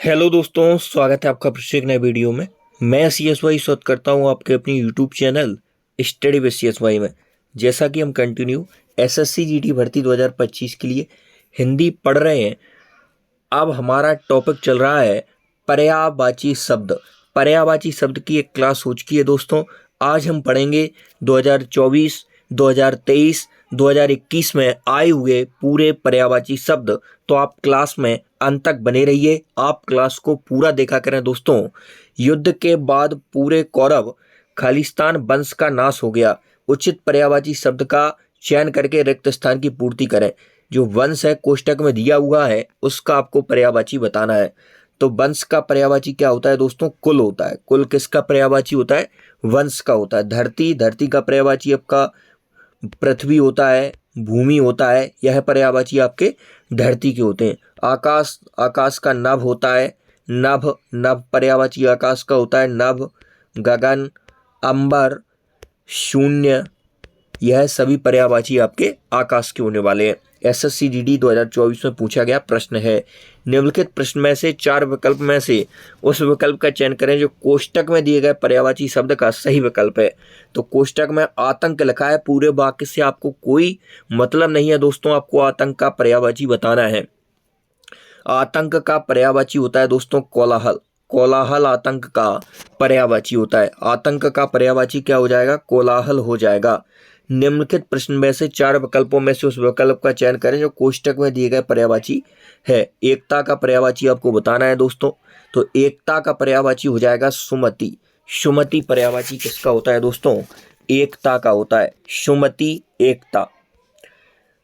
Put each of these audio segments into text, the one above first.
Hello दोस्तों, स्वागत है आपका फिर से एक नए वीडियो में। मैं CSY स्वागत करता हूं आपके अपनी YouTube channel study with CSY में। जैसा कि हम कंटिन्यू SSC GT भर्ती 2025 के लिए हिंदी पढ़ रहे हैं। अब हमारा टॉपिक चल रहा है पर्यायवाची शब्द। पर्यायवाची शब्द की एक क्लास हो चुकी है दोस्तों। आज हम पढ़ेंगे 2024, 2023, 2021 में आए हुए पूरे पर्यायवाची शब्द। तो आप क्लास में अंत तक बने रहिए, आप क्लास को पूरा देखा करें दोस्तों। युद्ध के बाद पूरे कौरव खालिस्तान वंश का नाश हो गया। उचित पर्यायवाची शब्द का चयन करके रिक्त स्थान की पूर्ति करें। जो वंश है कोष्टक में दिया हुआ है उसका आपको पर्यायवाची बताना है। तो वंश का पर्यायवाची क्या होता है दोस्तों? कुल होता है। कुल किसका पर्यायवाची होता है? वंश का होता है। धरती, धरती का पर्यायवाची आपका पृथ्वी होता है, भूमि होता है। यह पर्यायवाची आपके धरती के होते हैं। आकाश, आकाश का नभ होता है। नभ, नभ पर्यायवाची आकाश का होता है नभ। गगन, अंबर, शून्य, यह सभी पर्यायवाची आपके आकाश के होने वाले हैं। SSC GD 2024 में पूछा गया प्रश्न है, निम्नलिखित प्रश्न में से 4 विकल्प में से उस विकल्प का चयन करें जो कोष्टक में दिए गए पर्यायवाची शब्द का सही विकल्प है। तो कोष्टक में आतंक लिखा है, पूरे वाक्य से आपको कोई मतलब नहीं है दोस्तों, आपको आतंक का पर्यायवाची बताना है। आतंक का पर्यायवाची होता है दोस्तों कोलाहल। कोलाहल आतंक का पर्यायवाची होता है। आतंक का पर्यायवाची क्या हो जाएगा? कोलाहल हो जाएगा। निम्नलिखित प्रश्न में से 4 विकल्पों में से उस विकल्प का चयन करें जो कोष्टक में दिए गए पर्यायवाची है। एकता का पर्यायवाची आपको बताना है दोस्तों। तो एकता का पर्यायवाची हो जाएगा सुमति। सुमति पर्यायवाची किसका होता है दोस्तों? एकता का होता है। सुमति, एकता।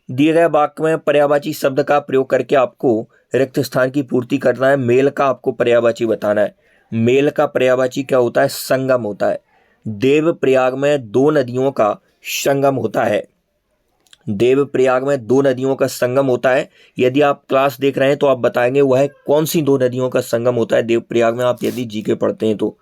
दिए गए वाक्य में पर्यायवाची शब्द का प्रयोग करके आपको रिक्त स्थान की पूर्ति करना है। मेल का आपको पर्यायवाची बताना है। मेल का पर्यायवाची क्या होता है? संगम होता है। देवप्रयाग में 2 नदियों का संगम होता है। देवप्रयाग में 2 नदियों का संगम होता है। यदि आप क्लास देख रहे हैं तो आप बताएंगे वह कौन सी 2 नदियों का संगम होता है देवप्रयाग में, आप यदि जीके पढ़ते हैं तो।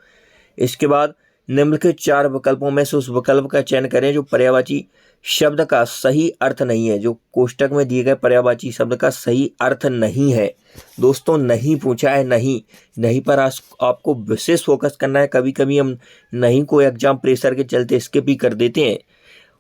इसके बाद निम्नलिखित 4 विकल्पों में से उस विकल्प का चयन करें जो पर्यायवाची शब्द का सही अर्थ नहीं है। जो कोष्टक में दिए गए पर्यायवाची शब्द का सही अर्थ नहीं है दोस्तों। नहीं पूछा है, नहीं। नहीं पर आपको विशेष फोकस करना है। कभी कभी हम नहीं को एग्जाम प्रेशर के चलते स्किप ही कर देते हैं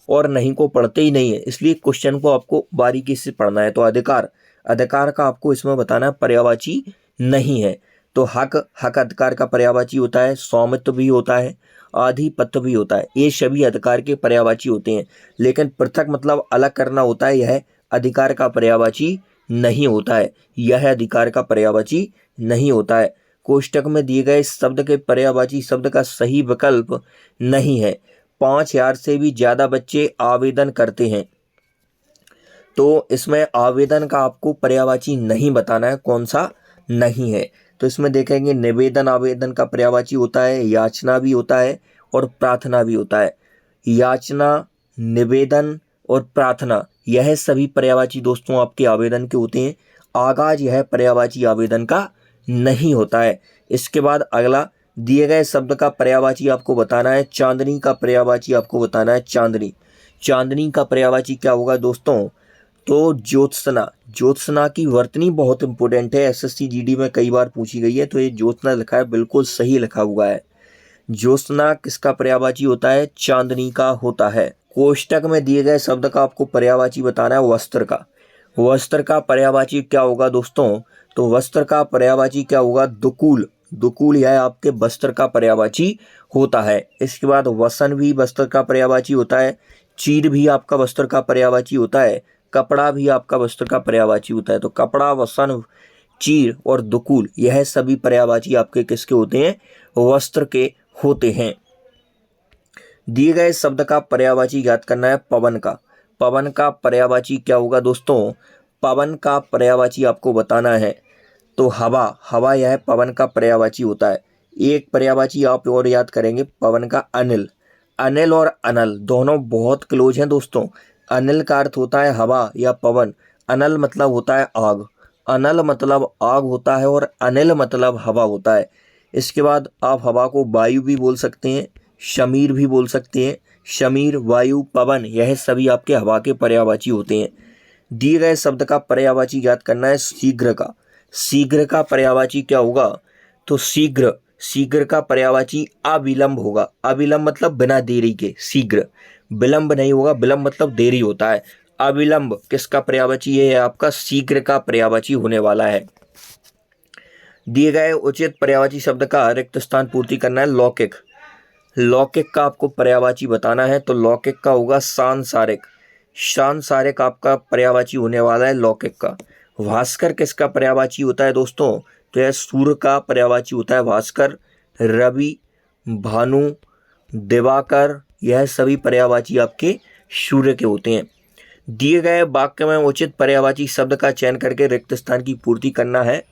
और नहीं को पढ़ते ही नहीं है, इसलिए क्वेश्चन को आपको बारीकी से पढ़ना है। तो अधिकार, अधिकार का आपको इसमें बताना है पर्यायवाची नहीं है। तो हक, हक अधिकार का पर्यायवाची होता है। स्वामित्व भी होता है, आधिपत्य भी होता है। ये सभी अधिकार के पर्यायवाची होते हैं, लेकिन पृथक मतलब अलग करना होता है, यह अधिकार का पर्यायवाची नहीं होता है। यह अधिकार का पर्यायवाची नहीं होता है। कोष्टक में दिए गए शब्द के पर्यायवाची शब्द का सही विकल्प नहीं है। 5000 से भी ज़्यादा बच्चे आवेदन करते हैं, तो इसमें आवेदन का आपको पर्यायवाची नहीं बताना है, कौन सा नहीं है। तो इसमें देखेंगे निवेदन आवेदन का पर्यायवाची होता है, याचना भी होता है और प्रार्थना भी होता है। याचना, निवेदन और प्रार्थना, यह सभी पर्यायवाची दोस्तों आपके आवेदन के होते हैं। आगाज, यह पर्यायवाची आवेदन का नहीं होता है। इसके बाद अगला, दिए गए शब्द का पर्यायवाची आपको बताना है। चांदनी का पर्यायवाची आपको बताना है। चांदनी, चांदनी का पर्यायवाची क्या होगा दोस्तों? तो ज्योत्सना। ज्योत्सना की वर्तनी बहुत इंपॉर्टेंट है, SSC GD में कई बार पूछी गई है। तो ये ज्योत्सना लिखा है, बिल्कुल सही लिखा हुआ है। ज्योत्सना किसका पर्यायवाची होता है? चांदनी का होता है। कोष्टक में दिए गए शब्द का आपको पर्यायवाची बताना है। वस्त्र का, वस्त्र का पर्यायवाची क्या होगा दोस्तों? तो वस्त्र का पर्यायवाची क्या होगा? दुकूल। दुकूल यह आपके वस्त्र का पर्यायवाची होता है। इसके बाद वसन भी वस्त्र का पर्यायवाची होता है। चीर भी आपका वस्त्र का पर्यायवाची होता है। कपड़ा भी आपका वस्त्र का पर्यायवाची होता है। तो कपड़ा, वसन, चीर और दुकूल, यह सभी पर्यायवाची आपके किसके होते हैं? वस्त्र के होते हैं। दिए गए शब्द का पर्यायवाची याद करना है। पवन का, पवन का पर्यायवाची क्या होगा दोस्तों? पवन का पर्यायवाची आपको बताना है। तो हवा, हवा यह पवन का पर्यायवाची होता है। एक पर्यायवाची आप और याद करेंगे पवन का, अनिल। अनिल और अनल दोनों बहुत क्लोज हैं दोस्तों। अनिल का अर्थ होता है हवा या पवन, अनल मतलब होता है आग। अनल मतलब आग होता है और अनिल मतलब हवा होता है। इसके बाद आप हवा को वायु भी बोल सकते हैं, शमीर भी बोल सकते हैं। शमीर, वायु, पवन, यह सभी आपके हवा के पर्यायवाची होते हैं। दिए गए शब्द का पर्यायवाची याद करना है। शीघ्र का, शीघ्र का पर्यायवाची क्या होगा? तो शीघ्र, शीघ्र का पर्यायवाची अविलंब होगा। अविलंब मतलब बिना देरी के, शीघ्र विलंब नहीं होगा, विलंब मतलब देरी होता है। अविलंब किसका पर्यायवाची? ये है आपका शीघ्र का पर्यायवाची होने वाला है। दिए गए उचित पर्यायवाची शब्द का रिक्त स्थान पूर्ति करना है। लौकिक, लौकिक का आपको पर्यायवाची बताना है, तो लौकिक का होगा सांसारिक। सांसारिक आपका पर्यायवाची होने वाला है लौकिक का। भास्कर किसका पर्यायवाची होता है दोस्तों? तो यह सूर्य का पर्यायवाची होता है भास्कर। रवि, भानु, दिवाकर, यह सभी पर्यायवाची आपके सूर्य के होते हैं। दिए गए वाक्य में उचित पर्यायवाची शब्द का चयन करके रिक्त स्थान की पूर्ति करना है।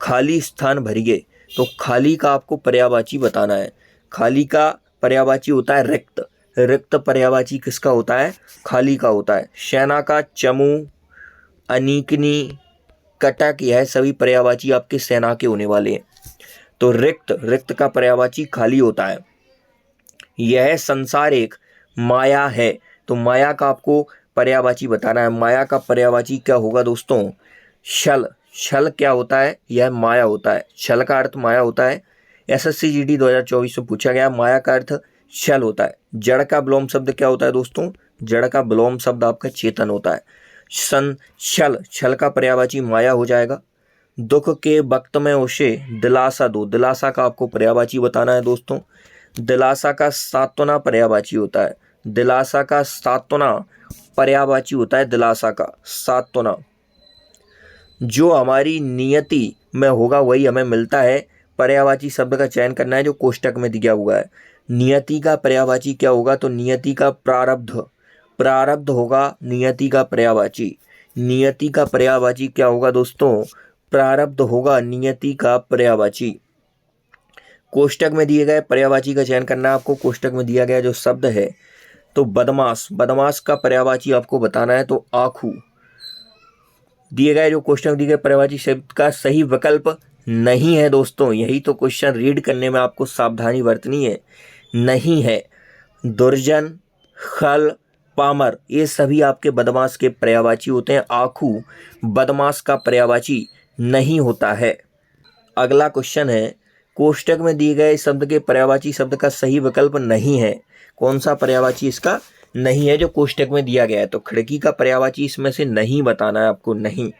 खाली स्थान भरिए, तो खाली का आपको पर्यायवाची बताना है। खाली का पर्यायवाची होता है रिक्त। रिक्त पर्यायवाची किसका होता है? खाली का होता है। सेना का चमू, अनीकनी, कटक, यह सभी पर्यायवाची आपके सेना के होने वाले हैं। तो रिक्त, रिक्त का पर्यायवाची खाली होता है। यह संसार एक माया है, तो माया का आपको पर्यायवाची बताना है। माया का पर्यायवाची क्या होगा दोस्तों? छल। छल क्या होता है? यह माया होता है। छल का अर्थ माया होता है। एसएससी जीडी 2024 में पूछा गया, माया का अर्थ छल होता है। जड़ का विलोम शब्द क्या होता है दोस्तों? जड़ का विलोम शब्द आपका चेतन होता है। छल, छल का पर्यायवाची माया हो जाएगा। दुख के वक्त में उसे दिलासा दो, दिलासा का आपको पर्यायवाची बताना है दोस्तों। दिलासा का सांत्वना पर्यायवाची होता है। दिलासा का सांत्वना पर्यायवाची होता है, दिलासा का सांत्वना। जो हमारी नियति में होगा वही हमें मिलता है। पर्यायवाची शब्द का चयन करना है जो कोष्टक में दिया हुआ है। नियति का पर्यायवाची क्या होगा? तो नियति का प्रारब्ध, प्रारब्ध होगा नियति का पर्यायवाची। नियति का पर्यायवाची क्या होगा दोस्तों? प्रारब्ध होगा नियति का पर्यायवाची। कोष्टक में दिए गए पर्यायवाची का चयन करना है आपको। कोष्टक में दिया गया जो शब्द है, तो बदमाश, बदमाश का पर्यायवाची आपको बताना है, तो आखू। दिए गए जो क्वेश्चन दिए गए पर्यायवाची शब्द का सही विकल्प नहीं है दोस्तों। यही तो क्वेश्चन रीड करने में आपको सावधानी बरतनी है। नहीं है। दुर्जन, खल, पामर, ये सभी आपके बदमाश के पर्यायवाची होते हैं। आखू बदमाश का पर्यायवाची नहीं होता है। अगला क्वेश्चन है, कोष्टक में दिए गए शब्द के पर्यायवाची शब्द का सही विकल्प नहीं है। कौन सा पर्यायवाची इसका नहीं है जो कोष्टक में दिया गया है? तो खिड़की का पर्यायवाची इसमें से नहीं बताना है आपको। नहीं।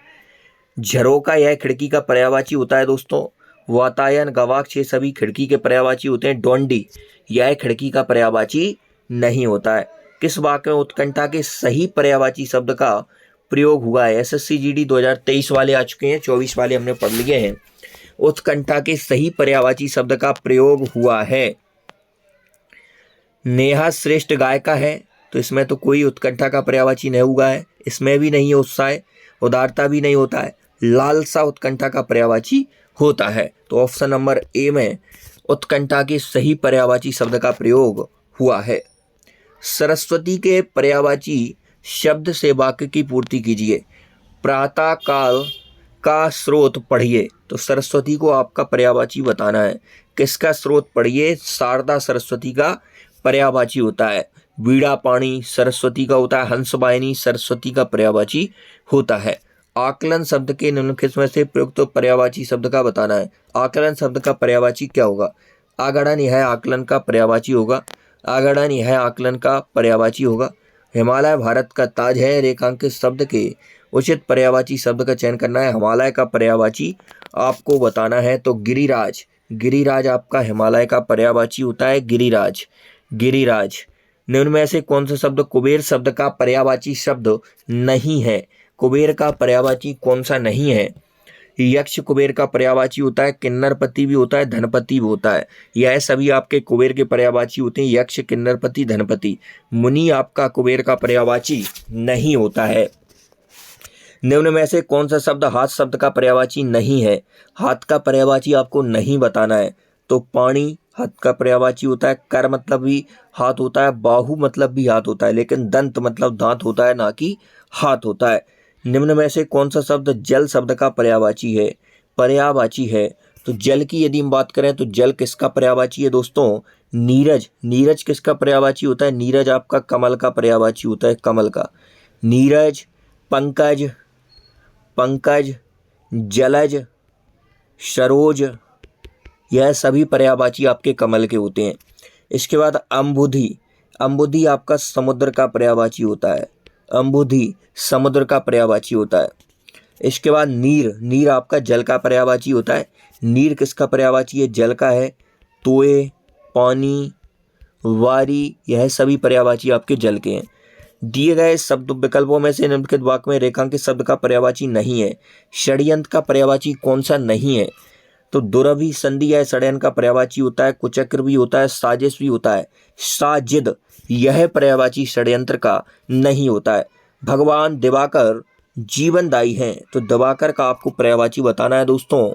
झरोका, यह खिड़की का पर्यायवाची होता है दोस्तों। वातायन, गवाक्ष, ये सभी खिड़की के पर्यायवाची होते हैं। डोंडी, यह खिड़की का पर्यायवाची नहीं होता है। किस वाक्य में उत्कंठा के सही पर्यायवाची शब्द का प्रयोग हुआ है? एसएससी जीडी 2023 वाले आ चुके हैं, 24 वाले हमने पढ़ लिए हैं। उत्कंठा के सही पर्यायवाची शब्द का प्रयोग हुआ है। नेहा श्रेष्ठ गायिका है, तो इसमें तो कोई उत्कंठा का पर्यायवाची नहीं हुआ है। इसमें भी नहीं है उत्साह, उदारता भी नहीं होता है। लालसा उत्कंठा का पर्यायवाची होता है। तो ऑप्शन नंबर ए में उत्कंठा के सही पर्यायवाची शब्द का प्रयोग हुआ है। सरस्वती के पर्यायवाची शब्द से वाक्य की पूर्ति कीजिए। प्रातः काल का स्रोत पढ़िए, तो सरस्वती को आपका पर्यायवाची बताना है। किसका स्रोत पढ़िए? शारदा सरस्वती का पर्यायवाची होता है। वीणा पाणी सरस्वती का होता है। हंसवाहिनी सरस्वती का पर्यायवाची होता है। आकलन शब्द के निम्नलिखित में से प्रयुक्त पर्यायवाची शब्द का बताना है। आकलन शब्द का पर्यायवाची क्या होगा? आगड़न, यह आकलन का पर्यायवाची होगा। आगड़न, यह आकलन का पर्यायवाची होगा। हिमालय भारत का ताज है, रेखांकित शब्द के उचित पर्यायवाची शब्द का चयन करना है। हिमालय का पर्यायवाची आपको बताना है, तो गिरिराज, गिरिराज आपका हिमालय का पर्यायवाची होता है। गिरिराज, गिरिराज। निम्न में से कौन सा शब्द कुबेर शब्द का पर्यायवाची शब्द नहीं है? कुबेर का पर्यायवाची कौन सा नहीं है? यक्ष कुबेर का पर्यायवाची होता है। किन्नरपति भी होता है, धनपति भी होता है। यह सभी आपके कुबेर के पर्यायवाची होते हैं। यक्ष, किन्नरपति, धनपति। मुनि आपका कुबेर का पर्यायवाची नहीं होता है। निम्न में से कौन सा शब्द हाथ शब्द का पर्यायवाची नहीं है? हाथ का पर्यायवाची आपको नहीं बताना है, तो पाणी हाथ का पर्यायवाची होता है। कर मतलब भी हाथ होता है, बाहु मतलब भी हाथ होता है, लेकिन दंत मतलब दांत होता है, ना कि हाथ होता है। निम्न में से कौन सा शब्द जल शब्द का पर्यायवाची है? पर्यायवाची है, तो जल की यदि हम बात करें तो जल किसका पर्यायवाची है दोस्तों? नीरज, नीरज किसका पर्यायवाची होता है? नीरज आपका कमल का पर्यायवाची होता है, कमल का। नीरज, पंकज, पंकज, जलज, सरोज, यह सभी पर्यायवाची आपके कमल के होते हैं। इसके बाद अम्बुधि, अम्बुधि आपका समुद्र का पर्यायवाची होता है। अम्बुधि समुद्र का पर्यायवाची होता है। इसके बाद नीर, नीर आपका जल का पर्यायवाची होता है। नीर किसका पर्यायवाची है? जल का है। तोय, पानी, वारी, यह सभी पर्यायवाची आपके जल के हैं। दिए गए शब्द विकल्पों में से निम्नलिखित वाक्य में रेखांकित शब्द का पर्यायवाची नहीं है। षड्यंत्र का पर्यायवाची कौन सा नहीं है? तो दुरभि संधि है षड्यंत्र का पर्यायवाची होता है। कुचक्र भी होता है, साजिश भी होता है। साजिद यह पर्यायवाची षड्यंत्र का नहीं होता है। भगवान दिवाकर जीवनदायी हैं, तो दिवाकर का आपको पर्यायवाची बताना है दोस्तों।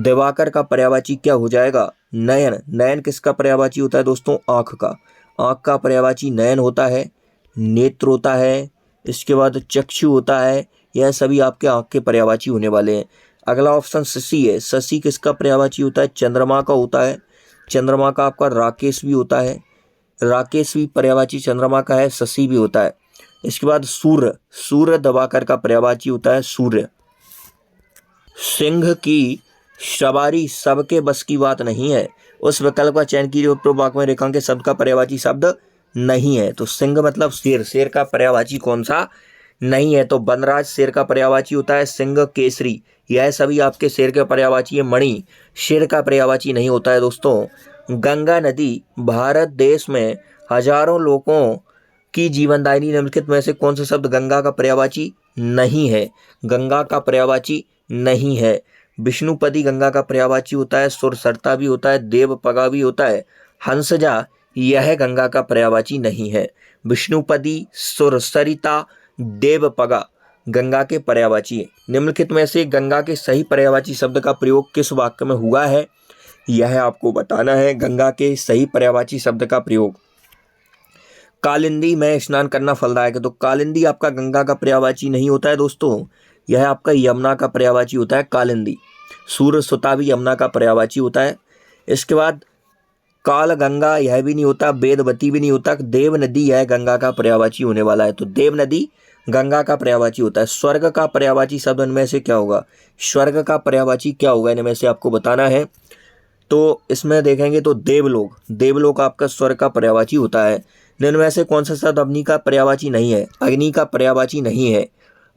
दिवाकर का पर्यायवाची क्या हो जाएगा? नयन। नयन किसका पर्यायवाची होता है दोस्तों? आँख का। आँख का पर्यायवाची नयन होता है, नेत्र होता है, इसके बाद चक्षु होता है। यह सभी आपके आँख के पर्यायवाची होने वाले हैं। अगला ऑप्शन शशि है। शशि किसका पर्यायवाची होता है? चंद्रमा का होता है। चंद्रमा का आपका राकेश भी होता है। राकेश भी पर्यायवाची चंद्रमा का है, शशि भी होता है। इसके बाद सूर्य, सूर्य दिवाकर का पर्यायवाची होता है सूर्य। सिंह की सवारी सबके बस की बात नहीं है। उस विकल्प का चयन कीजिए उपरोक्त वाक्य में रेखांकित शब्द का पर्यायवाची शब्द नहीं है। तो सिंह मतलब शेर, शेर का पर्यायवाची कौन सा नहीं है? तो वनराज शेर का पर्यायवाची होता है। सिंह, केसरी, यह सभी आपके शेर के पर्यायवाची है। मणि शेर का पर्यायवाची नहीं होता है दोस्तों। गंगा नदी भारत देश में हजारों लोगों की जीवनदायिनी निम्नलिखित में से कौन सा शब्द गंगा का पर्यायवाची नहीं है? गंगा का पर्यायवाची नहीं है। विष्णुपदी गंगा का पर्यायवाची होता है। सुरसरिता भी होता है, देवपगा भी होता है। हंसजा यह गंगा का पर्यायवाची नहीं है। विष्णुपदी, सुरसरिता, देवपगा गंगा के पर्यायवाची है। निम्नलिखित में से गंगा के सही पर्यायवाची शब्द का प्रयोग किस वाक्य में हुआ है? यह आपको बताना है। गंगा के सही पर्यायवाची शब्द का प्रयोग। कालिंदी में स्नान करना फलदायक है, तो कालिंदी आपका गंगा का पर्यायवाची नहीं होता है दोस्तों। यह आपका यमुना का पर्यायवाची होता है कालिंदी। सूरसुता भी यमुना का पर्यायवाची होता है। इसके बाद काल गंगा यह भी नहीं होता, वेदवती भी नहीं होता। देव नदी यह गंगा का पर्यायवाची होने वाला है, तो देव नदी गंगा का पर्यायवाची होता है। स्वर्ग का पर्यायवाची शब्द इनमें से क्या होगा? स्वर्ग का पर्यायवाची क्या होगा इनमें से आपको बताना है। तो इसमें देखेंगे तो देवलोक, देवलोक आपका स्वर्ग का पर्यायवाची होता है। निम्न में से कौन सा शब्द अग्नि का पर्यायवाची नहीं है? अग्नि का पर्यायवाची नहीं है।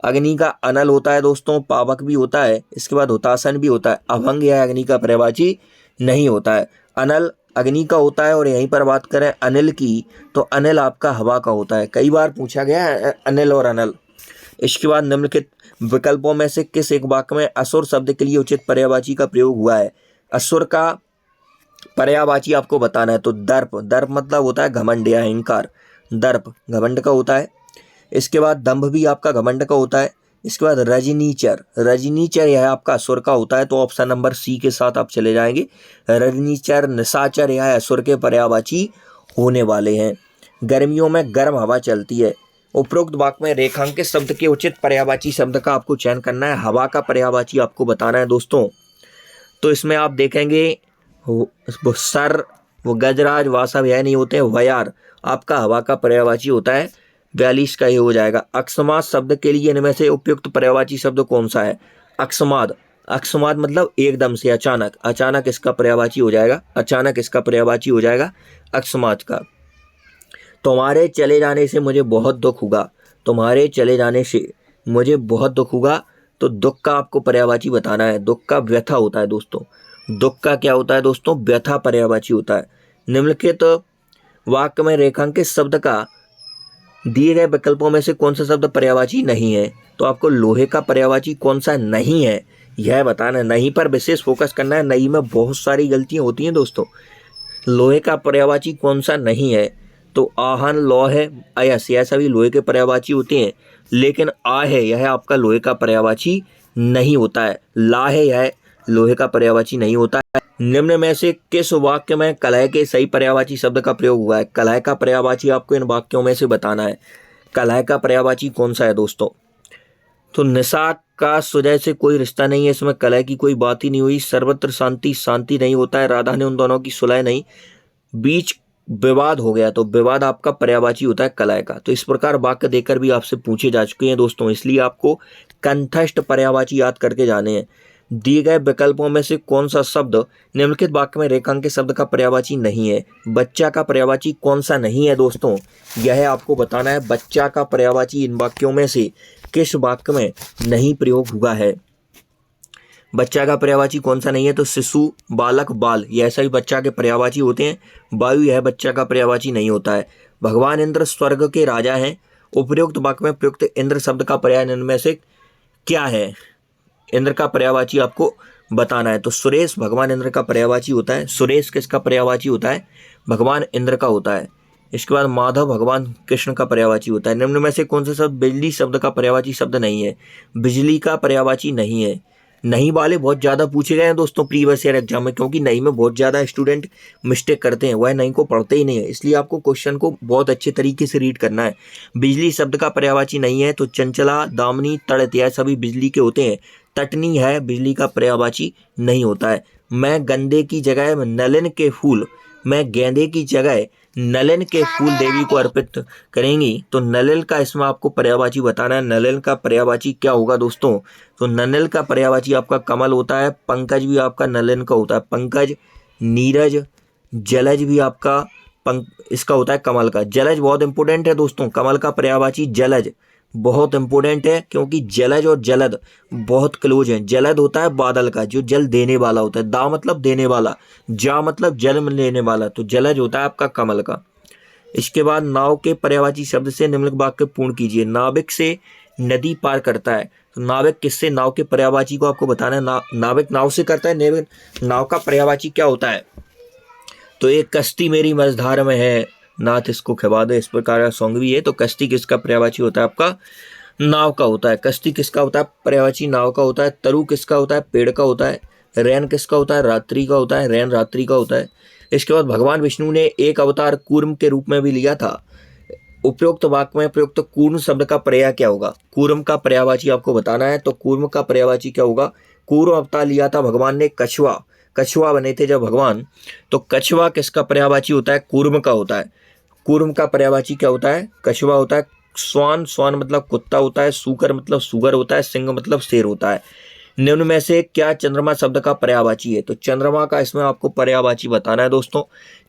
अग्नि का अनल होता है दोस्तों, पावक भी होता है, इसके बाद हुतासन भी होता है। अभंग यह अग्नि का पर्यायवाची नहीं होता है। अनल अग्नि का होता है। और यहीं पर बात करें अनिल की, तो अनिल आपका हवा का होता है। कई बार पूछा गया है अनिल और अनल। इसके बाद निम्नलिखित विकल्पों में से किस एक वाक्य में असुर शब्द के लिए उचित पर्यायवाची का प्रयोग हुआ है? असुर का पर्यायवाची आपको बताना है। तो दर्प, दर्प मतलब होता है घमंड या अहंकार। दर्प घमंड का होता है। इसके बाद दंभ भी आपका घमंड का होता है। इसके बाद रजनीचर, रजनीचर यह आपका असुर का होता है। तो ऑप्शन नंबर सी के साथ आप चले जाएंगे। रजनीचर, निशाचर यह असुर के पर्यायवाची होने वाले हैं। गर्मियों में गर्म हवा चलती है। उपरोक्त वाक्य में रेखांकित शब्द के उचित पर्यायवाची शब्द का आपको चयन करना है। हवा का पर्यायवाची आपको बताना है दोस्तों। तो इसमें आप देखेंगे वो सर, वो गजराज, वासव यह नहीं होते हैं। वयार आपका हवा का पर्यायवाची होता है। 42 का ये हो जाएगा। अकस्मात शब्द के लिए इनमें से उपयुक्त पर्यायवाची शब्द कौन सा है? अकस्मात, अकस्मात मतलब एकदम से, अचानक। अचानक इसका पर्यायवाची हो जाएगा। अचानक इसका पर्यायवाची हो जाएगा अकस्मात का। तुम्हारे चले जाने से मुझे बहुत दुख हुआ। तुम्हारे चले जाने से मुझे बहुत दुख हुआ। तो दुख का आपको पर्यायवाची बताना है। दुख का व्यथा होता है दोस्तों। दुख का क्या होता है दोस्तों? व्यथा पर्यायवाची होता है। निम्नलिखित वाक्य में रेखांकित शब्द का दिए गए विकल्पों में से कौन सा शब्द पर्यायवाची नहीं है? तो आपको लोहे का पर्यायवाची कौन सा नहीं है यह बताना है। नहीं पर विशेष फोकस करना है। नहीं में बहुत सारी गलतियां होती हैं दोस्तों। लोहे का पर्यायवाची कौन सा नहीं है? तो आहन, लौह, अयस यह सभी लोहे के पर्यायवाची होते हैं। लेकिन आ है यह आपका लोहे का पर्यायवाची नहीं होता है। ला है यह लोहे का पर्यायवाची नहीं होता है। निम्न में से किस वाक्य में कलह के सही पर्यायवाची शब्द का प्रयोग हुआ है? कलह का पर्यायवाची आपको इन वाक्यों में से बताना है। कलह का पर्यायवाची कौन सा है दोस्तों? तो निशा का सुजय से कोई रिश्ता नहीं है, इसमें कलह की कोई बात ही नहीं हुई। सर्वत्र शांति, शांति नहीं होता है। राधा ने उन दोनों की सुलह नहीं। बीच विवाद हो गया तो विवाद आपका पर्यायवाची होता है कलह का। तो इस प्रकार वाक्य देकर भी आपसे पूछे जा चुके हैं दोस्तों, इसलिए आपको कंठस्थ पर्यायवाची याद करके जाने हैं। दिए गए विकल्पों में से कौन सा शब्द निम्नलिखित वाक्य में रेखांकित शब्द का पर्यायवाची नहीं है? बच्चा का पर्यायवाची कौन सा नहीं है दोस्तों, यह आपको बताना है। बच्चा का पर्यायवाची इन वाक्यों में से किस वाक्य में नहीं प्रयोग हुआ है? बच्चा का पर्यायवाची कौन सा नहीं है? तो शिशु, बालक, बाल, यह सभी बच्चा के पर्यायवाची होते हैं। वायु यह बच्चा का पर्यायवाची नहीं होता है। भगवान इंद्र स्वर्ग के राजा हैं। उपयुक्त वाक्य में प्रयुक्त इंद्र शब्द का पर्याय निम्न में से क्या है? इंद्र का पर्यायवाची आपको बताना है। तो सुरेश भगवान इंद्र का पर्यायवाची होता है। सुरेश किसका पर्यायवाची होता है? भगवान इंद्र का होता है। इसके बाद माधव भगवान कृष्ण का पर्यायवाची होता है। निम्न में से कौन सा शब्द बिजली शब्द का पर्यायवाची शब्द नहीं है? बिजली का पर्यायवाची नहीं है। नहीं वाले बहुत ज़्यादा पूछे गए हैं दोस्तों प्रीवियस ईयर एग्जाम में, क्योंकि नहीं में बहुत ज़्यादा स्टूडेंट मिस्टेक करते हैं, वह नहीं को पढ़ते ही नहीं है, इसलिए आपको क्वेश्चन को बहुत अच्छे तरीके से रीड करना है। बिजली शब्द का पर्यायवाची नहीं है तो चंचला, दामिनी, तड़ित यह सभी बिजली के होते हैं। तटनी है बिजली का पर्यायवाची नहीं होता है। मैं गंदे की जगह नलिन के फूल, मैं गेंदे की जगह नलिन के फूल देवी को अर्पित करेंगी। तो नलिन का इसमें आपको पर्यायवाची बताना है। नलिन का पर्यायवाची क्या होगा दोस्तों? तो नलिन का पर्यायवाची आपका कमल होता है। पंकज भी आपका नलिन का होता है। पंकज, नीरज, जलज भी आपका इसका होता है कमल का। जलज बहुत इंपॉर्टेंट है दोस्तों, कमल का पर्यायवाची जलज बहुत इंपॉर्टेंट है, क्योंकि जलज और जलद बहुत क्लोज हैं। जलद होता है बादल का, जो जल देने वाला होता है। दा मतलब देने वाला, जा मतलब जल लेने वाला, तो जलज होता है आपका कमल का। इसके बाद नाव के पर्यायवाची शब्द से निम्नलिखित वाक्य पूर्ण कीजिए। नाविक से नदी पार करता है। तो नाविक किससे? नाव के पर्यायवाची को आपको बताना है। नाविक नाव से करता है। नाव का पर्यायवाची क्या होता है? तो एक कश्ती मेरी मझधार में है, नाथ इसको खिवा दे, इस प्रकार का सॉन्ग भी है। तो कश्ती किसका पर्यायवाची होता है? आपका नाव का होता है। कश्ती किसका होता है? पर्यायवाची नाव का होता है। तरु किसका होता है? पेड़ का होता है। रैन किसका होता है? रात्रि का होता है। रैन रात्रि का होता है। इसके बाद भगवान विष्णु ने एक अवतार कूर्म के रूप में भी लिया था। उपयुक्त वाक्य में प्रयुक्त कूर्म शब्द का पर्याय क्या होगा? कूर्म का पर्यायवाची आपको बताना है। तो कूर्म का पर्यायवाची क्या होगा? कूर्म अवतार लिया था भगवान ने। कछुआ बने थे जब भगवान, तो कछुआ किसका पर्यायवाची होता है? कूर्म का होता है। कूर्म का पर्यायवाची क्या होता है? कछुआ होता है। स्वान मतलब कुत्ता होता है। सूकर मतलब सुगर होता है। सिंह मतलब शेर होता है। निम्न में से क्या चंद्रमा शब्द का पर्यायवाची है? तो चंद्रमा का इसमें आपको पर्यायवाची बताना है दोस्तों।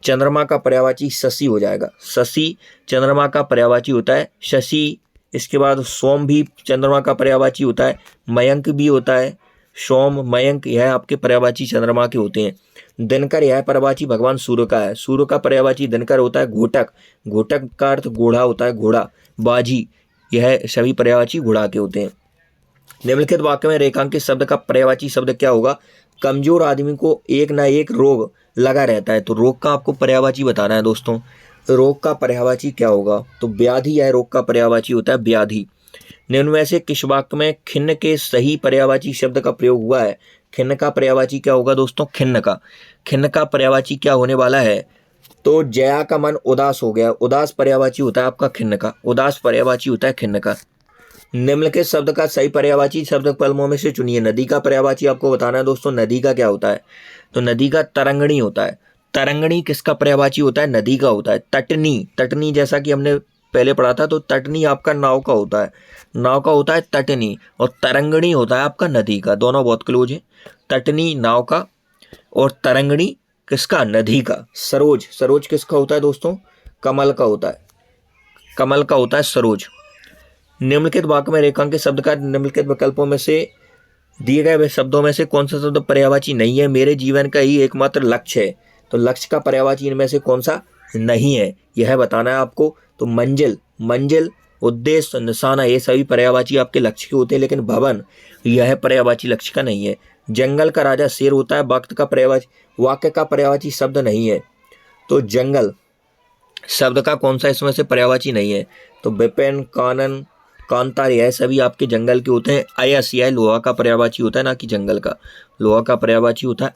चंद्रमा का पर्यायवाची शशि हो जाएगा। शशि चंद्रमा का पर्यायवाची होता है। शशि, इसके बाद सोम भी चंद्रमा का पर्यायवाची होता है। मयंक भी होता है। सोम, मयंक यह आपके पर्यायवाची चंद्रमा के होते हैं। दिनकर यह पर्यायवाची भगवान सूर्य का है। सूर्य का पर्यायवाची दिनकर होता है। घोटक का अर्थ घोड़ा होता है। घोड़ा, बाजी, यह सभी पर्यायवाची घोड़ा के होते हैं। निम्नलिखित वाक्य में रेखांकित शब्द का पर्यायवाची शब्द क्या होगा? कमजोर आदमी को एक ना एक रोग लगा रहता है। तो रोग का आपको पर्यायवाची बताना है दोस्तों। रोग का पर्यायवाची क्या होगा? तो व्याधि यह रोग का पर्यायवाची होता है, व्याधि। निम्न में से किस वाक्य में खिन्न के सही पर्यायवाची शब्द का प्रयोग हुआ है? खिन्न का पर्यायवाची क्या होगा दोस्तों? खिन्न का पर्यायवाची क्या होने वाला है? तो जया का मन उदास हो गया। उदास पर्यायवाची होता है आपका खिन्न का। उदास पर्यायवाची होता है खिन्न का। निम्नलिखित शब्द का सही पर्यायवाची शब्द पलमों में से चुनिए। नदी का पर्यायवाची आपको बताना है दोस्तों। नदी का क्या होता है? तो नदी का तरंगणी होता है। तरंगणी किसका पर्यायवाची होता है? नदी का होता है। तटनी जैसा कि हमने पहले पढ़ा था, तो तटनी आपका नाव का होता है। नाव का होता है तटनी, और तरंगणी होता है आपका नदी का। दोनों बहुत क्लोज है। तटनी नाव का और तरंगणी किसका? नदी का। सरोज किसका होता है दोस्तों? कमल का होता है। कमल का होता है सरोज। निम्नलिखित वाक्य में रेखांकित शब्द का निम्नलिखित विकल्पों में से दिए गए शब्दों में से कौन सा शब्द पर्यायवाची नहीं है? मेरे जीवन का ही एकमात्र लक्ष्य है। तो लक्ष्य का पर्यायवाची इनमें से कौन सा नहीं है, यह बताना है आपको। तो मंजिल, उद्देश्य, निशाना, ये सभी पर्यायवाची आपके लक्ष्य के होते हैं, लेकिन भवन यह पर्यायवाची लक्ष्य का नहीं है। जंगल का राजा शेर होता है। वाक्य का पर्यायवाची शब्द नहीं है। तो जंगल शब्द का कौन सा इसमें से पर्यायवाची नहीं है? तो विपिन, कानन, कांतार, यह सभी आपके जंगल के होते हैं। अयस यह लोहा का पर्यायवाची होता है, ना कि जंगल का। लोहा का पर्यायवाची होता है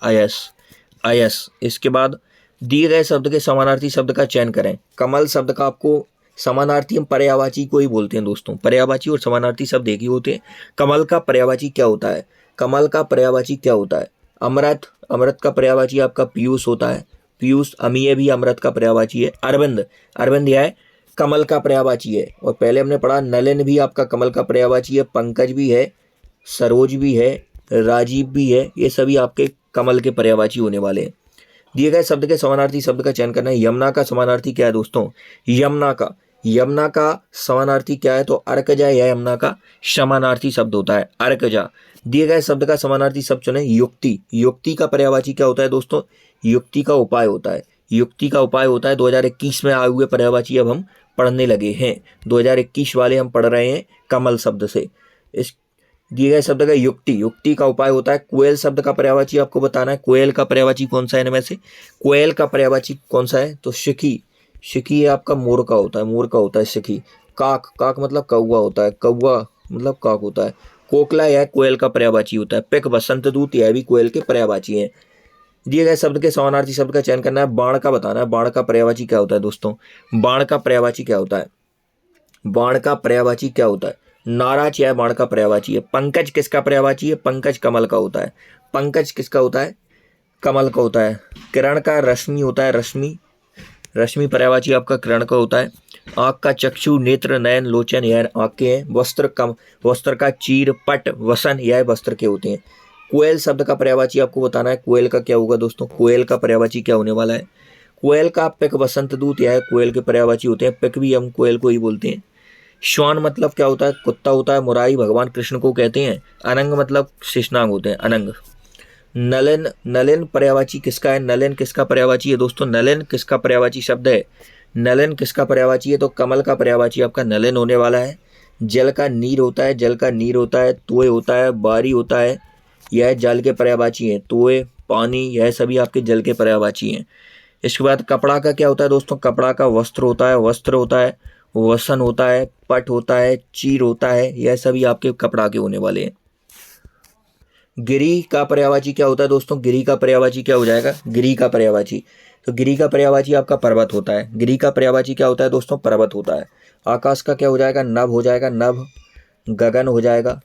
अयस। इसके बाद दिए गए शब्द के समानार्थी शब्द का चयन करें। कमल शब्द का आपको समानार्थी हम पर्यायवाची को ही बोलते हैं दोस्तों। पर्यायवाची और समानार्थी शब्द एक ही होते हैं। कमल का पर्यायवाची क्या होता है? अमृत का पर्यायवाची आपका पीयूष होता है। पीयूष, अमीय भी अमृत का पर्यायवाची है। अरविंद, अरविंद यह है कमल का पर्यायवाची है। और पहले हमने पढ़ा नलिन भी आपका कमल का पर्यायवाची है, पंकज भी है, सरोज भी है, राजीव भी है, ये सभी आपके कमल के पर्यायवाची होने वाले हैं। दिए गए शब्द के समानार्थी शब्द का चयन करना है। यमुना का समानार्थी क्या है दोस्तों? यमुना का समानार्थी क्या है? तो अर्कजा या यमुना का समानार्थी शब्द होता है अर्कजा। दिए गए शब्द का समानार्थी शब्द चुने। युक्ति का पर्यायवाची क्या होता है दोस्तों? युक्ति का उपाय होता है। युक्ति का उपाय होता है 2021 में आए हुए पर्यायवाची अब हम पढ़ने लगे हैं। 2021 वाले हम पढ़ रहे हैं कमल शब्द से। इस दिए गए शब्द का युक्ति का उपाय होता है। कोयल शब्द का पर्यायवाची आपको बताना है। कोयल का पर्यायवाची कौन सा है इनमें से? कोयल का पर्यायवाची कौन सा है? तो शिखी आपका मोर का होता है शिखी। काक मतलब कौवा होता है, कौवा मतलब काक होता है। कोकला यह कोयल का पर्यायवाची होता है। पिक, बसंत दूत यह भी कोयल के पर्यायवाची हैं। दिए गए शब्द के समानार्थी शब्द का चयन करना है। बाण का बताना है। बाण का पर्यायवाची क्या होता है दोस्तों? बाण का पर्यायवाची क्या होता है? नाराज यह बाण का पर्यायवाची है। पंकज किसका पर्यायवाची है? पंकज कमल का होता है। पंकज किसका होता है? कमल का होता है। किरण का रश्मि होता है। रश्मि पर्यायवाची आपका किरण का होता है। आँख का चक्षु, नेत्र, नयन, लोचन यह आँख के हैं। वस्त्र का चीर, पट, वसन यह वस्त्र के होते हैं। कोयल शब्द का पर्यायवाची आपको बताना है। कोयल का क्या होगा दोस्तों? कोयल का पर्यायवाची क्या होने वाला है? कोयल का पिक, बसंत दूत यह कोयल के पर्यायवाची होते हैं। पिक भी हम कोयल को ही बोलते हैं। श्वान मतलब क्या होता है? कुत्ता होता है। मुरारी भगवान कृष्ण को कहते हैं। अनंग मतलब शेषनाग होते हैं, अनंग। नलिन पर्यायवाची किसका है? नलिन किसका पर्यायवाची है दोस्तों? नलिन किसका पर्यायवाची शब्द है? नलिन किसका पर्यायवाची है? तो कमल का पर्यायवाची आपका नलिन होने वाला है। जल का नीर होता है। तोय होता है, बारी होता है, यह जल के पर्यायवाची हैं। तोय, पानी यह सभी आपके जल के पर्यायवाची हैं। इसके बाद कपड़ा का क्या होता है दोस्तों? कपड़ा का वस्त्र होता है, वसन होता है, पट होता है, चीर होता है, यह सभी आपके कपड़ा के होने वाले हैं। गिरी का पर्यायवाची क्या होता है दोस्तों? गिरी का पर्यायवाची क्या हो जाएगा? गिरी का पर्यायवाची आपका पर्वत होता है। गिरी का पर्यायवाची क्या होता है दोस्तों? पर्वत होता है। आकाश का क्या हो जाएगा? नभ हो जाएगा। नभ, गगन हो जाएगा।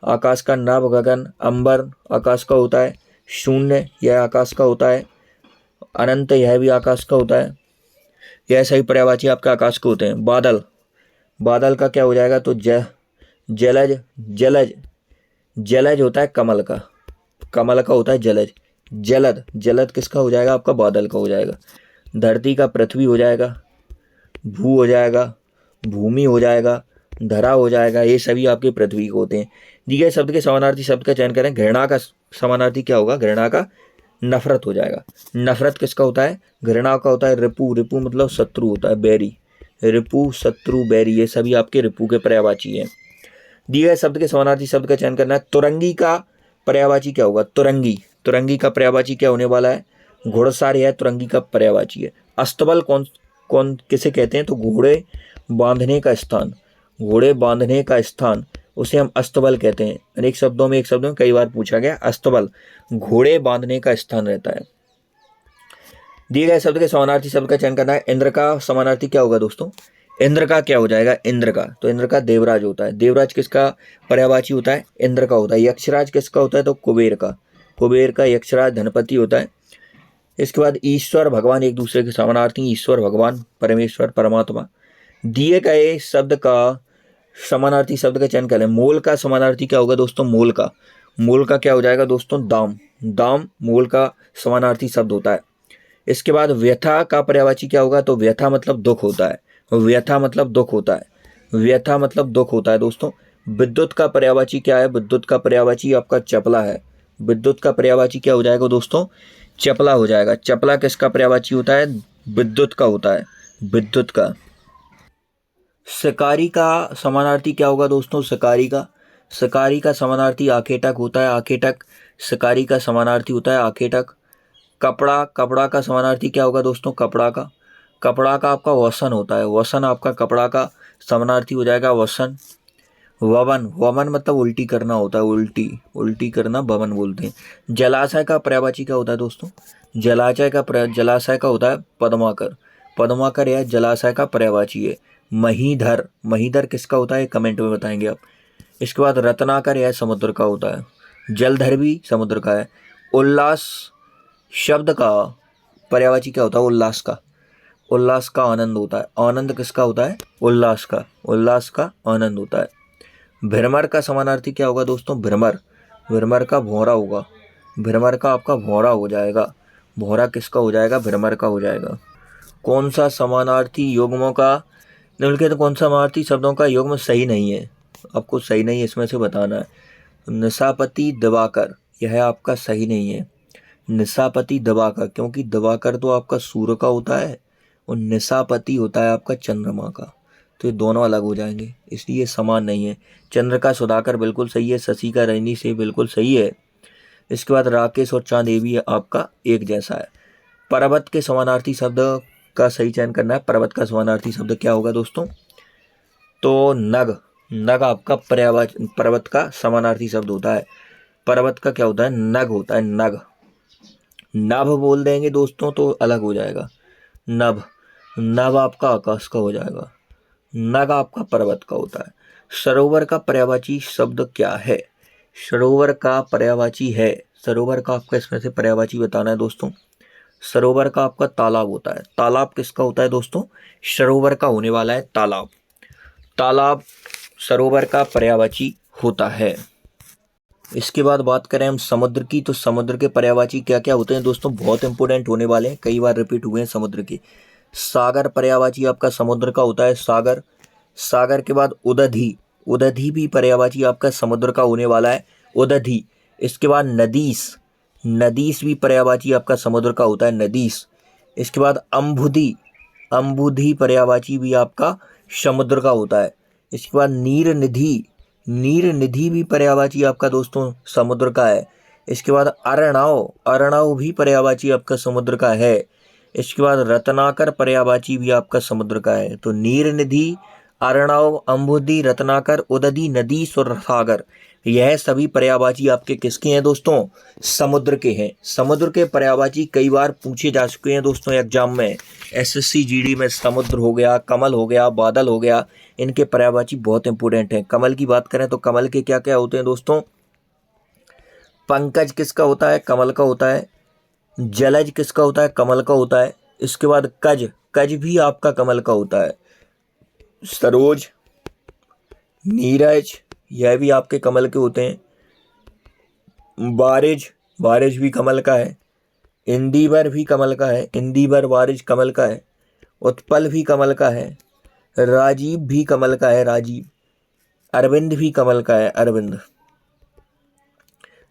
आकाश का नभ, गगन, अंबर आकाश का होता है। शून्य यह आकाश का होता है। अनंत यह भी आकाश का होता है। यह सही पर्यायवाची आपके आकाश के होते हैं। बादल का क्या हो जाएगा? तो जलज होता है कमल का होता है जलज। जलद किसका हो जाएगा? आपका बादल का हो जाएगा। धरती का पृथ्वी हो जाएगा। भू हो जाएगा, भूमि हो जाएगा, धरा हो जाएगा, ये सभी आपके पृथ्वी को होते हैं। दिए गए शब्द के समानार्थी शब्द का चयन करें। घृणा का समानार्थी क्या होगा? घृणा का नफरत हो जाएगा। नफरत किसका होता है? घृणा का होता है रिपु मतलब शत्रु होता है, बैरी। रिपु, शत्रु, बैरी ये सभी आपके रिपु के पर्यायवाची हैं। दिए गए शब्द के समानार्थी शब्द का चयन करना है। तुरंगी का पर्यायवाची क्या होगा? तुरंगी का पर्यायवाची क्या होने वाला है? घुड़सवार यह तुरंगी का पर्यायवाची है। अस्तबल कौन किसे कहते हैं? तो घोड़े बांधने का स्थान उसे हम अस्तबल कहते हैं। अनेक शब्दों में कई बार पूछा गया। अस्तबल घोड़े बांधने का स्थान रहता है। दिए गए शब्द के समानार्थी शब्द का चयन करना है। इंद्र का समानार्थी क्या होगा दोस्तों? इंद्र का क्या हो जाएगा? इंद्र का देवराज होता है। देवराज किसका पर्यायवाची होता है? इंद्र का होता है। यक्षराज किसका होता है? तो कुबेर का यक्षराज धनपति होता है। इसके बाद ईश्वर भगवान एक दूसरे के समानार्थी। ईश्वर भगवान, परमेश्वर, परमात्मा। दिए गए शब्द का समानार्थी शब्द का चयन करें। मोल का समानार्थी क्या होगा दोस्तों? मोल का क्या हो जाएगा दोस्तों? दाम मोल का समानार्थी शब्द होता है। इसके बाद व्यथा का पर्यायवाची क्या होगा? तो व्यथा मतलब दुख होता है। व्यथा मतलब दुख होता है दोस्तों। विद्युत का पर्यायवाची क्या है? विद्युत का पर्यायवाची आपका चपला है। विद्युत का पर्यायवाची क्या हो जाएगा दोस्तों? चपला हो जाएगा। चपला किसका पर्यायवाची होता है? विद्युत का होता है, विद्युत का। शिकारी का समानार्थी क्या होगा दोस्तों? शिकारी का समानार्थी आखेटक होता है। आखेटक शिकारी का समानार्थी होता है, आखेटक। कपड़ा का समानार्थी क्या होगा दोस्तों? कपड़ा का आपका वसन होता है। वसन आपका कपड़ा का समानार्थी हो जाएगा, वसन। वमन मतलब उल्टी करना होता है। उल्टी करना वमन बोलते हैं। जलाशय का पर्यायवाची क्या होता है दोस्तों? जलाशय का होता है पद्माकर यह जलाशय का पर्यायवाची है। महीधर किसका होता है? कमेंट में बताएंगे आप। इसके बाद रत्नाकर यह समुद्र का होता है। जलधर भी समुद्र का है। उल्लास शब्द का पर्यायवाची क्या होता है? उल्लास का। उल्लास का आनंद होता है। आनंद किसका होता है? उल्लास का। उल्लास का आनंद होता है। भ्रमर का समानार्थी क्या होगा दोस्तों? भ्रमर। भ्रमर का भौरा होगा। भ्रमर का आपका भौरा हो जाएगा। भौरा किसका हो जाएगा? भ्रमर का हो जाएगा। कौन सा समानार्थी युग्मों का निम्नलिखित कौन सा समानार्थी शब्दों का युग्म सही नहीं है? आपको सही नहीं है इसमें से बताना है। निशापति दिवाकर, यह आपका सही नहीं है। निशापति दिवाकर, क्योंकि दिवाकर तो आपका सूर्य का होता है और निशापति होता है आपका चंद्रमा का, तो ये दोनों अलग हो जाएंगे, इसलिए समान नहीं है। चंद्र का सुधाकर बिल्कुल सही है। शशि का रजनी से बिल्कुल सही है। इसके बाद राकेश और चांद, ये भी आपका एक जैसा है। पर्वत के समानार्थी शब्द का सही चयन करना है। पर्वत का समानार्थी शब्द क्या होगा दोस्तों? तो नग। नग आपका पर्वत का समानार्थी शब्द होता है। पर्वत का क्या होता है? नग होता है। नग। नभ बोल देंगे दोस्तों तो अलग हो जाएगा। नभ। नभ आपका आकाश का हो जाएगा। नग आपका पर्वत का होता है। सरोवर का पर्यायवाची शब्द क्या है? सरोवर का पर्यायवाची है, सरोवर का आपका इसमें से पर्यायवाची बताना है दोस्तों। सरोवर का आपका तालाब होता है। तालाब किसका होता है दोस्तों? सरोवर का होने वाला है तालाब। तालाब सरोवर का पर्यायवाची होता है। इसके बाद बात करें हम समुद्र की, तो समुद्र के पर्यायवाची क्या क्या होते हैं दोस्तों? बहुत इंपॉर्टेंट होने वाले हैं, कई बार रिपीट हुए हैं समुद्र के। सागर पर्यायवाची आपका समुद्र का होता है, सागर। सागर के बाद उदधि। उदधि भी पर्यायवाची आपका समुद्र का होने वाला है, उदधि। इसके बाद नदीस। नदीस भी पर्यायवाची आपका समुद्र का होता है, नदीस। इसके बाद अम्बुधि। अम्बुधि पर्यायवाची भी आपका समुद्र का होता है। इसके बाद नीर निधि। नीर निधि भी पर्यायवाची आपका दोस्तों समुद्र का है। इसके बाद अरणाव। अरणाव भी पर्यायवाची आपका समुद्र का है। इसके बाद रत्नाकर पर्यायवाची भी आपका समुद्र का है। तो नीर निधि, अरणाव, अम्बुधि, रत्नाकर, उदधि, नदीस और सागर, यह सभी पर्यायवाची आपके किसके हैं दोस्तों? समुद्र के हैं। समुद्र के पर्यायवाची कई बार पूछे जा चुके हैं दोस्तों एग्जाम में। एसएससी जीडी में समुद्र हो गया, कमल हो गया, बादल हो गया, इनके पर्यायवाची बहुत इंपॉर्टेंट हैं। कमल की बात करें तो कमल के क्या क्या होते हैं दोस्तों? पंकज किसका होता है? कमल का होता है। जलज किसका होता है? कमल का होता है। इसके बाद कज। कज भी आपका कमल का होता है। सरोज, नीरज, यह भी आपके कमल के होते हैं। बारिज, बारिज भी कमल का है। इंदिवर भी कमल का है। इंदिवर, बारिज कमल का है। उत्पल भी कमल का है। राजीव भी कमल का है, राजीव। अरविंद भी कमल का है, अरविंद।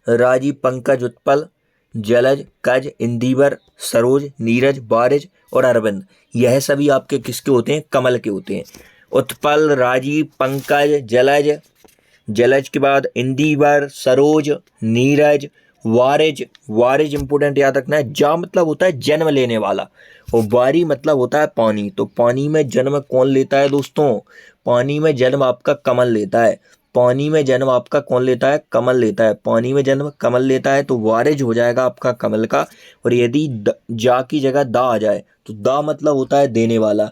राजीव, पंकज, उत्पल, जलज, कज, इंदिवर, सरोज, नीरज, बारिज और अरविंद, यह सभी आपके किसके होते हैं? कमल के होते हैं। उत्पल, राजीव, पंकज, जलज, जलज के बाद इंदिवर, सरोज, नीरज, वारिज। वारिज इंपोर्टेंट याद रखना है। जा मतलब होता है जन्म लेने वाला और वारी मतलब होता है पानी। तो पानी में जन्म कौन लेता है दोस्तों? पानी में जन्म आपका कमल लेता है। पानी में जन्म आपका कौन लेता है? कमल लेता है। पानी में जन्म कमल लेता है, तो वारिज हो जाएगा आपका कमल का। और यदि जा की जगह दा आ जाए तो दा मतलब होता है देने वाला।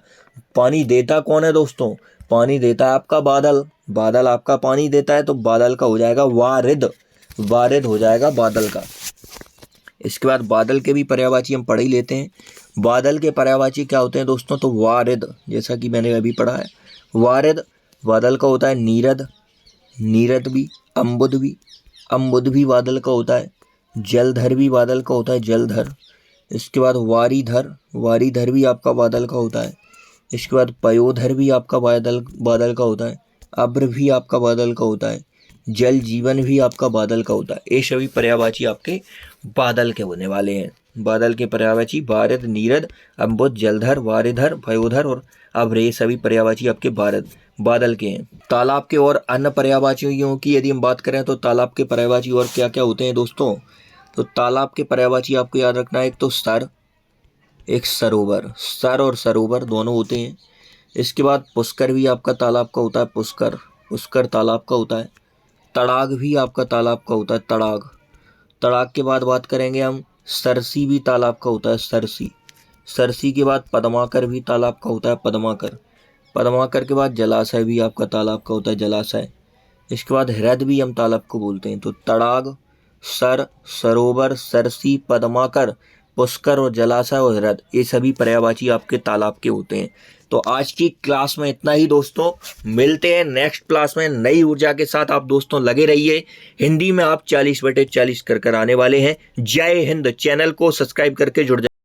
पानी देता कौन है दोस्तों? पानी देता है आपका बादल। बादल आपका पानी देता है, तो बादल का हो जाएगा वारिद। वारिद हो जाएगा बादल का। इसके बाद बादल के भी पर्यायवाची हम पढ़ ही लेते हैं। बादल के पर्यायवाची क्या होते हैं दोस्तों? तो वारिद, जैसा कि मैंने अभी पढ़ा है। वारिद बादल का होता है। नीरद, नीरद भी। अम्बुद भी, अम्बुद भी बादल का होता है। जलधर भी बादल का होता है, जलधर। इसके बाद वारीधर, वारीधर भी आपका बादल का होता है। इसके बाद पयोधर भी आपका बादल का होता है। अब्र भी आपका बादल का होता है। जल जीवन भी आपका बादल का होता है। ये सभी पर्यायवाची आपके बादल के होने वाले हैं। बादल के पर्यायवाची बारिद, नीरद, अम्बुद, जलधर, वारिधर, पयोधर और अब्र, ये सभी पर्यायवाची आपके बादल के हैं। तालाब के और अन्य पर्यायवाचियों की यदि हम बात करें तो तालाब के पर्यायवाची और क्या क्या होते हैं दोस्तों? तो तालाब के पर्यायवाची आपको याद रखना है, एक तो सर, एक सरोवर। सर और सरोवर दोनों होते हैं। इसके बाद पुष्कर भी आपका तालाब का होता है, पुष्कर, पुष्कर तालाब का होता है। तड़ाग भी आपका तालाब का होता है, तड़ाग। तड़ाग के बाद बात करेंगे हम, सरसी भी तालाब का होता है, सरसी। सरसी के बाद पद्माकर भी तालाब का होता है, पद्माकर। पद्माकर के बाद जलाशय भी आपका तालाब का होता है, जलाशय। इसके बाद हृद भी हम तालाब को बोलते हैं। तो तड़ाग, सर, सरोवर, सरसी, पद्माकर, पुष्कर और जलाशय और हृद, ये सभी पर्यायवाची आपके तालाब के होते हैं। तो आज की क्लास में इतना ही दोस्तों, मिलते हैं नेक्स्ट क्लास में नई ऊर्जा के साथ। आप दोस्तों लगे रहिए, हिंदी में आप 40/40 कर आने वाले हैं। जय हिंद। चैनल को सब्सक्राइब करके जुड़ जाए।